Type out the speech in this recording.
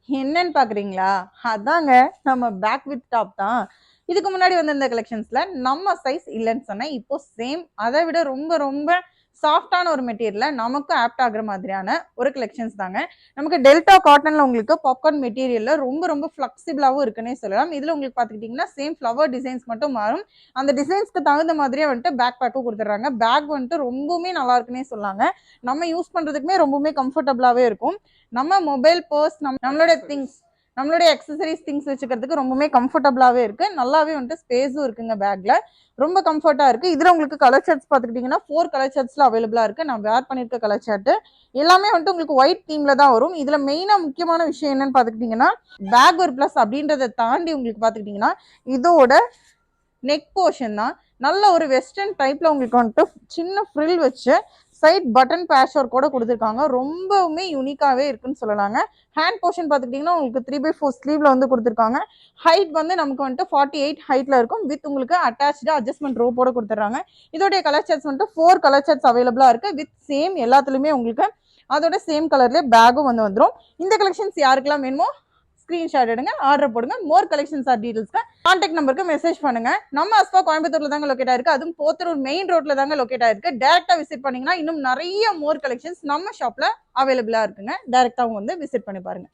என்னன்னு பாக்குறீங்களா? அதாங்க நம்ம பேக் வித் டாப் தான். இதுக்கு முன்னாடி வந்திருந்த கலெக்ஷன்ஸ்ல நம்ம சைஸ் இல்லன்னு சொன்னேன். இப்போ சேம் அத விட ரொம்ப ரொம்ப சாஃப்ட்டான ஒரு மெட்டீரியல்ல நமக்கு ஆப்ட் ஆகுற மாதிரியான ஒரு கலெக்ஷன்ஸ் தாங்க. நமக்கு டெல்டா காட்டன்ல உங்களுக்கு பாப்கார்ன் மெட்டீரியல்ல ரொம்ப ரொம்ப ஃப்ளெக்சிபிளாவும் இருக்குன்னே சொல்லலாம். இதுல உங்களுக்கு பாத்துக்கிட்டீங்கன்னா சேம் ஃப்ளவர் டிசைன்ஸ் மட்டும் மாறும். அந்த டிசைன்ஸ்க்கு தகுந்த மாதிரியே வந்துட்டு பேக் பேக்கும் குடுத்துடுறாங்க. பேக் வந்துட்டு ரொம்பவுமே நல்லா இருக்குன்னே சொல்லாங்க. நம்ம யூஸ் பண்றதுக்குமே ரொம்பவுமே கம்ஃபர்டபுளாவே இருக்கும். நம்ம மொபைல், பர்ஸ், நம்மளோட திங்ஸ், நம்மளுடைய அக்சசரிஸ் திங்ஸ் வச்சுக்கிறதுக்கு ரொம்பவுமே கம்ஃபர்டபுளாவே இருக்கு. நல்லாவே வந்துட்டு ஸ்பேஸும் இருக்குங்க பேக்ல. ரொம்ப கம்ஃபர்ட்டா இருக்கு. இதுல உங்களுக்கு கலர் சார்ட்ஸ் பாத்துக்கிட்டீங்கன்னா 4 கலர் சார்ட்ஸ்ல அவைலபிளா இருக்கு. நான் வேர் பண்ணிருக்க கலர் சார்ட் எல்லாமே வந்துட்டு உங்களுக்கு ஒயிட் தீம்ல தான் வரும். இதுல மெயினா முக்கியமான விஷயம் என்னன்னு பாத்துக்கிட்டீங்கன்னா பேக் ஒரு பிளஸ் அப்படின்றத தாண்டி உங்களுக்கு பாத்துக்கிட்டீங்கன்னா இதோட நெக் போர்ஷன் தான் நல்ல ஒரு வெஸ்டர்ன் டைப்ல உங்களுக்கு வந்துட்டு சின்ன ஃப்ரில் வச்சு சைட் பட்டன் பேட்ச் ஒர்க் கூட கொடுத்துருக்காங்க. ரொம்பவுமே யூனிக்காவே இருக்குன்னு சொல்லலாங்க. ஹேண்ட் போர்ஷன் பார்த்துக்கிட்டிங்கன்னா உங்களுக்கு 3/4 ஸ்லீவ்ல வந்து கொடுத்துருக்காங்க. ஹைட் வந்து நமக்கு வந்துட்டு 48 ஹைட்ல இருக்கும். வித் உங்களுக்கு அட்டாச்சு அட்ஜஸ்ட்மெண்ட் ரோப்போட கொடுத்துட்றாங்க. இதோடைய கலர் சார்ட்ஸ் வந்துட்டு 4 கலர் சார்ட்ஸ் அவைலபிளா இருக்கு. வித் சேம் எல்லாத்துலயுமே உங்களுக்கு அதோட சேம் கலர்லேயே பேக்கும் வந்து வந்துடும். இந்த கலெக்ஷன்ஸ் யாருக்கெல்லாம் வேணுமோ ஸ்கிரீன்ஷாட் எடுங்க, ஆர்டர் போடுங்க. மோர் கலெக்ஷன்ஸ் ஆர் டீடைல்ஸ்க்கு கான்டாக்ட் நம்பருக்கு மெசேஜ் பண்ணுங்க. நம்ம அஸ்பா கோயம்புத்தூர்ல தாங்க லொகேட் ஆயிருக்கு. அதுவும் போத்தூர் மெயின் ரோட்ல தாங்க லொகேட் ஆயிருக்கு. டைரக்டா விசிட் பண்ணீங்கன்னா இன்னும் நிறைய மோர் கலெக்ஷன்ஸ் நம்ம ஷாப்ல அவைலபிளா இருக்குங்க. டைரக்டாவும் வந்து விசிட் பண்ணி பாருங்க.